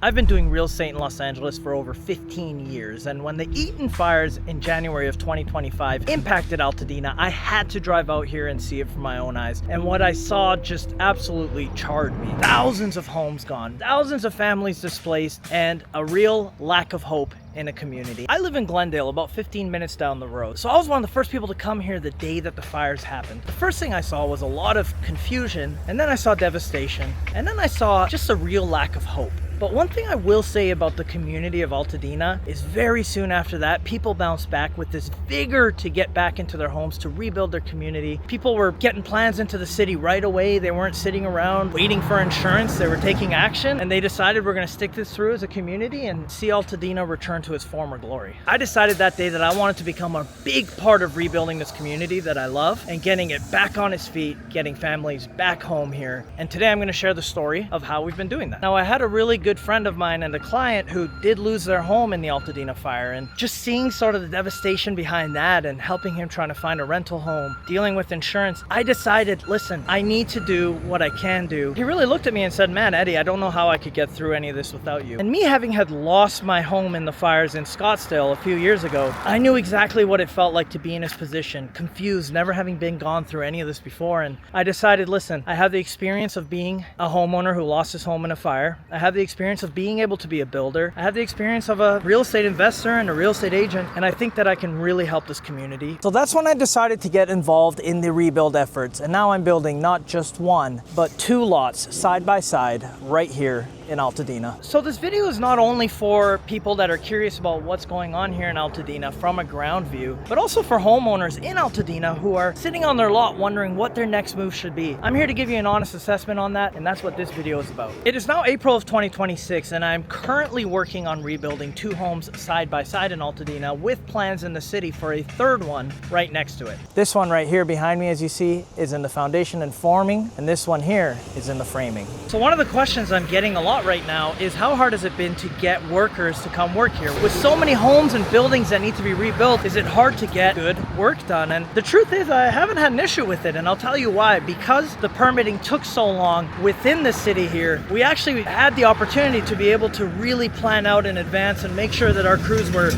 I've been doing real estate in Los Angeles for over 15 years, and when the Eaton fires in January of 2025 impacted Altadena, I had to drive out here and see it for my own eyes. And what I saw just absolutely charred me. Thousands of homes gone, thousands of families displaced, and a real lack of hope in a community. I live in Glendale, about 15 minutes down the road. So I was one of the first people to come here the day that the fires happened. The first thing I saw was a lot of confusion, and then I saw devastation, and then I saw just a real lack of hope. But one thing I will say about the community of Altadena is very soon after that, people bounced back with this vigor to get back into their homes, to rebuild their community. People were getting plans into the city right away. They weren't sitting around waiting for insurance. They were taking action, and they decided we're gonna stick this through as a community and see Altadena return to its former glory. I decided that day that I wanted to become a big part of rebuilding this community that I love and getting it back on its feet, getting families back home here. And today I'm gonna share the story of how we've been doing that. Now, I had a really good friend of mine and a client who did lose their home in the Altadena fire, and just seeing sort of the devastation behind that and helping him trying to find a rental home, dealing with insurance, I decided, listen, I need to do what I can do. He really looked at me and said, man, Eddie, I don't know how I could get through any of this without you. And me having had lost my home in the fires in Scottsdale a few years ago, I knew exactly what it felt like to be in his position, confused, never having been gone through any of this before. And I decided, listen, I have the experience of being a homeowner who lost his home in a fire. I have the experience of being able to be a builder. I have the experience of a real estate investor and a real estate agent, and I think that I can really help this community. So that's when I decided to get involved in the rebuild efforts, and now I'm building not just one, but two lots side by side right here in Altadena. So this video is not only for people that are curious about what's going on here in Altadena from a ground view, but also for homeowners in Altadena who are sitting on their lot wondering what their next move should be. I'm here to give you an honest assessment on that, and that's what this video is about. It is now April of 2026, and I'm currently working on rebuilding two homes side by side in Altadena with plans in the city for a third one right next to it. This one right here behind me, as you see, is in the foundation and forming, and this one here is in the framing. So one of the questions I'm getting a lot right now is how hard has it been to get workers to come work here? With so many homes and buildings that need to be rebuilt, is it hard to get good work done? And the truth is, I haven't had an issue with it, and I'll tell you why. Because the permitting took so long within the city here, we actually had the opportunity to be able to really plan out in advance and make sure that our crews were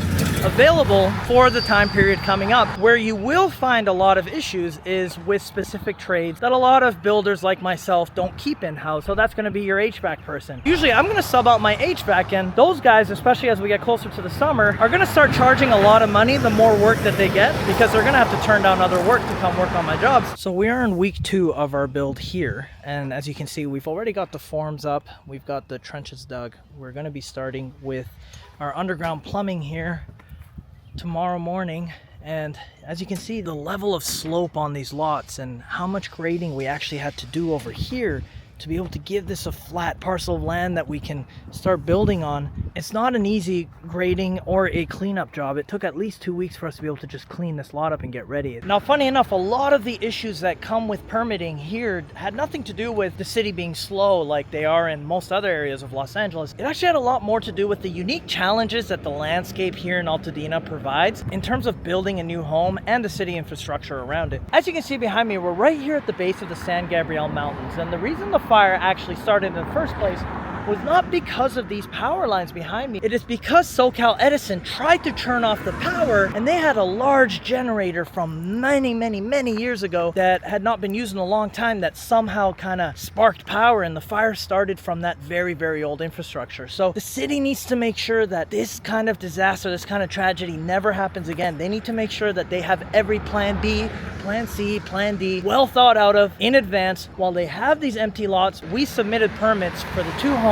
available for the time period coming up. Where you will find a lot of issues is with specific trades that a lot of builders like myself don't keep in-house. So that's gonna be your HVAC person. Usually I'm gonna sub out my HVAC, and those guys, especially as we get closer to the summer, are gonna start charging a lot of money the more work that they get, because they're gonna have to turn down other work to come work on my jobs. So we are in week 2 of our build here, and as you can see, we've already got the forms up, we've got the trenches dug. We're gonna be starting with our underground plumbing here tomorrow morning, and as you can see, the level of slope on these lots and how much grading we actually had to do over here to be able to give this a flat parcel of land that we can start building on. It's not an easy grading or a cleanup job. It took at least 2 weeks for us to be able to just clean this lot up and get ready. Now, funny enough, a lot of the issues that come with permitting here had nothing to do with the city being slow like they are in most other areas of Los Angeles. It actually had a lot more to do with the unique challenges that the landscape here in Altadena provides in terms of building a new home and the city infrastructure around it. As you can see behind me, we're right here at the base of the San Gabriel Mountains, and the reason the fire actually started in the first place was not because of these power lines behind me. It is because SoCal Edison tried to turn off the power, and they had a large generator from many years ago that had not been used in a long time that somehow kind of sparked power, and the fire started from that very old infrastructure. So the city needs to make sure that this kind of disaster, this kind of tragedy never happens again. They need to make sure that they have every plan B, plan C, plan D well thought out of in advance. While they have these empty lots, we submitted permits for the two homes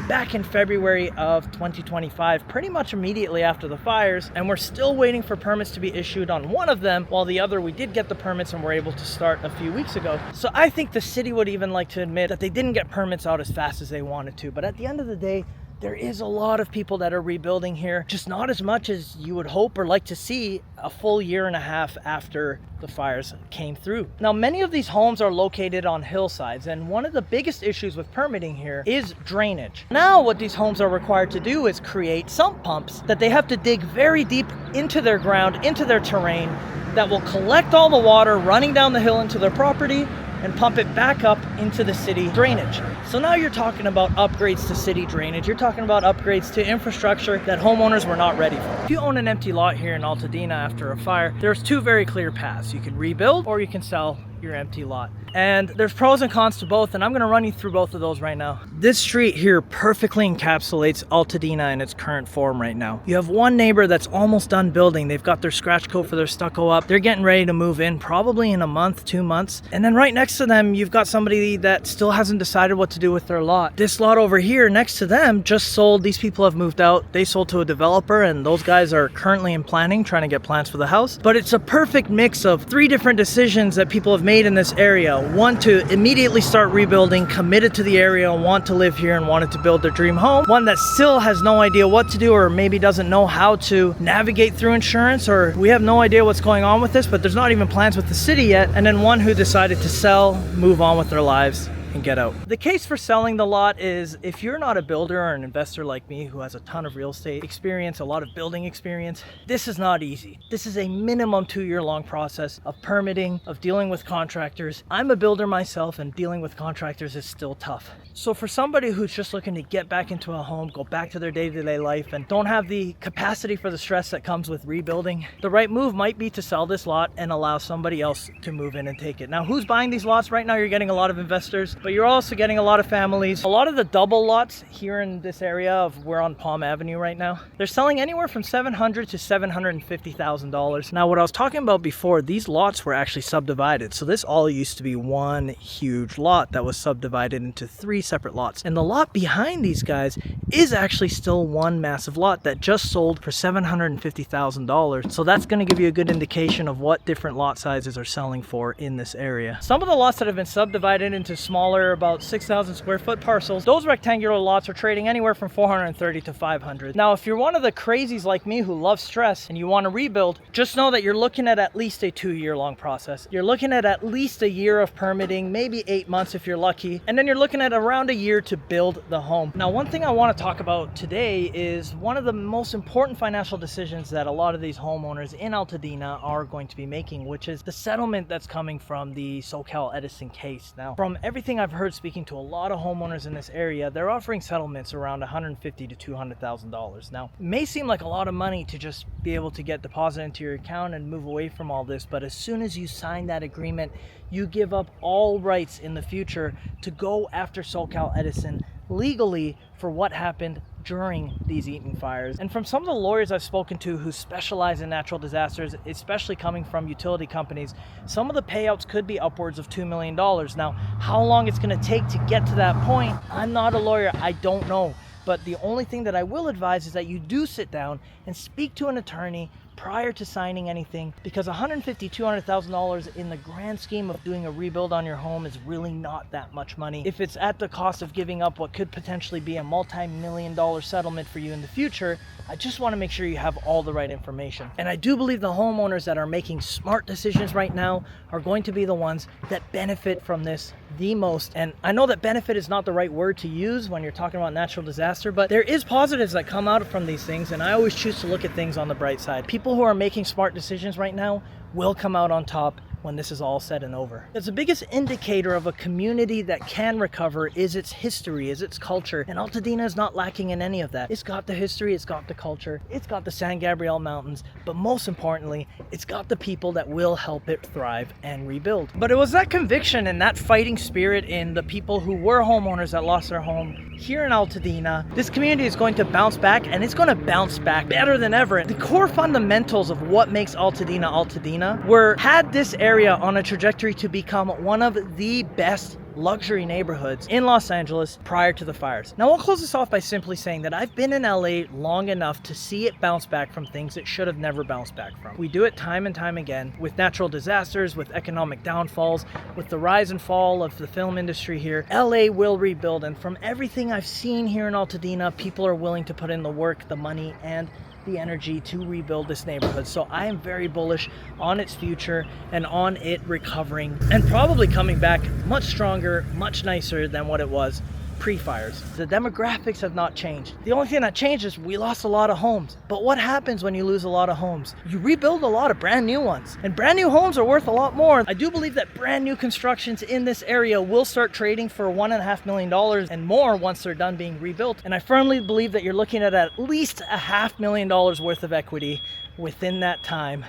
back in February of 2025, pretty much immediately after the fires, and we're still waiting for permits to be issued on one of them, while the other we did get the permits and were able to start a few weeks ago. So I think the city would even like to admit that they didn't get permits out as fast as they wanted to, but at the end of the day, there is a lot of people that are rebuilding here, just not as much as you would hope or like to see a full year and a half after the fires came through. Now, many of these homes are located on hillsides, and one of the biggest issues with permitting here is drainage. Now, what these homes are required to do is create sump pumps that they have to dig very deep into their ground, into their terrain, that will collect all the water running down the hill into their property, and pump it back up into the city drainage. So now you're talking about upgrades to city drainage. You're talking about upgrades to infrastructure that homeowners were not ready for. If you own an empty lot here in Altadena after a fire, there's two very clear paths. You can rebuild or you can sell your empty lot. And there's pros and cons to both, and I'm going to run you through both of those right now. This street here perfectly encapsulates Altadena in its current form right now. You have one neighbor that's almost done building. They've got their scratch coat for their stucco up. They're getting ready to move in probably in a month, 2 months. And then right next to them, you've got somebody that still hasn't decided what to do with their lot. This lot over here next to them just sold. These people have moved out. They sold to a developer, and those guys are currently in planning, trying to get plans for the house. But it's a perfect mix of 3 different decisions that people have made in this area. One, to immediately start rebuilding, committed to the area, want to live here and wanted to build their dream home. One that still has no idea what to do, or maybe doesn't know how to navigate through insurance, or we have no idea what's going on with this, but there's not even plans with the city yet. And then one who decided to sell, move on with their lives, and get out. The case for selling the lot is if you're not a builder or an investor like me who has a ton of real estate experience, a lot of building experience, this is not easy. This is a minimum 2-year long process of permitting, of dealing with contractors. I'm a builder myself, and dealing with contractors is still tough. So for somebody who's just looking to get back into a home, go back to their day-to-day life, and don't have the capacity for the stress that comes with rebuilding, the right move might be to sell this lot and allow somebody else to move in and take it. Now, who's buying these lots? Right now, you're getting a lot of investors, but you're also getting a lot of families. A lot of the double lots here in this area of, we're on Palm Avenue right now, they're selling anywhere from $700,000 to $750,000. Now, what I was talking about before, these lots were actually subdivided. So this all used to be one huge lot that was subdivided into 3 separate lots. And the lot behind these guys is actually still one massive lot that just sold for $750,000. So that's going to give you a good indication of what different lot sizes are selling for in this area. Some of the lots that have been subdivided into smaller, about 6,000 square foot parcels, those rectangular lots are trading anywhere from $430,000 to $500,000. Now, if you're one of the crazies like me who loves stress and you want to rebuild, just know that you're looking at least a 2-year long process. You're looking at least a year of permitting, maybe 8 months if you're lucky, and then you're looking at around a year to build the home. Now, one thing I want to talk about today is one of the most important financial decisions that a lot of these homeowners in Altadena are going to be making, which is the settlement that's coming from the SoCal Edison case. Now, from everything I've heard speaking to a lot of homeowners in this area, they're offering settlements around $150,000 to $200,000. Now, it may seem like a lot of money to just be able to get deposited into your account and move away from all this, but as soon as you sign that agreement, you give up all rights in the future to go after SoCal Edison legally for what happened during these Eaton fires. And from some of the lawyers I've spoken to who specialize in natural disasters, especially coming from utility companies, some of the payouts could be upwards of $2 million. Now, how long it's going to take to get to that point, I'm not a lawyer, I don't know. But the only thing that I will advise is that you do sit down and speak to an attorney prior to signing anything, because $150,000, $200,000 in the grand scheme of doing a rebuild on your home is really not that much money. If it's at the cost of giving up what could potentially be a multi-million-dollar settlement for you in the future, I just want to make sure you have all the right information. And I do believe the homeowners that are making smart decisions right now are going to be the ones that benefit from this the most. And I know that benefit is not the right word to use when you're talking about natural disaster, but there is positives that come out from these things, and I always choose to look at things on the bright side. People who are making smart decisions right now will come out on top when this is all said and over. Because the biggest indicator of a community that can recover is its history, is its culture. And Altadena is not lacking in any of that. It's got the history, it's got the culture, it's got the San Gabriel Mountains, but most importantly, it's got the people that will help it thrive and rebuild. But it was that conviction and that fighting spirit in the people who were homeowners that lost their home here in Altadena. This community is going to bounce back, and it's going to bounce back better than ever. The core fundamentals of what makes Altadena Altadena had this area on a trajectory to become one of the best luxury neighborhoods in Los Angeles prior to the fires. Now, I'll close this off by simply saying that I've been in LA long enough to see it bounce back from things it should have never bounced back from. We do it time and time again with natural disasters, with economic downfalls, with the rise and fall of the film industry here. LA will rebuild, and from everything I've seen here in Altadena, people are willing to put in the work, the money, and the energy to rebuild this neighborhood. So I am very bullish on its future and on it recovering and probably coming back much stronger, much nicer than what it was pre-fires. The demographics have not changed. The only thing that changed is we lost a lot of homes. But what happens when you lose a lot of homes? You rebuild a lot of brand new ones. And brand new homes are worth a lot more. I do believe that brand new constructions in this area will start trading for $1.5 million and more once they're done being rebuilt. And I firmly believe that you're looking at least $500,000 worth of equity within that time,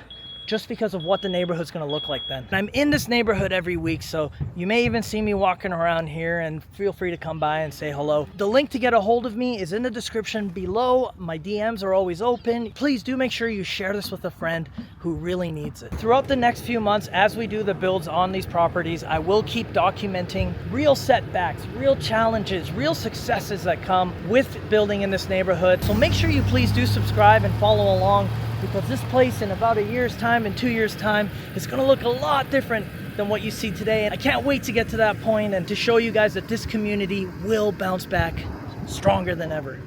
just because of what the neighborhood's going to look like then. And I'm in this neighborhood every week, so you may even see me walking around here, and feel free to come by and say hello. The link to get a hold of me is in the description below. My DMs are always open. Please do make sure you share this with a friend who really needs it. Throughout the next few months, as we do the builds on these properties, I will keep documenting real setbacks, real challenges, real successes that come with building in this neighborhood. So make sure you please do subscribe and follow along, because this place in about a year's time and 2 years' time is going to look a lot different than what you see today. And I can't wait to get to that point and to show you guys that this community will bounce back stronger than ever.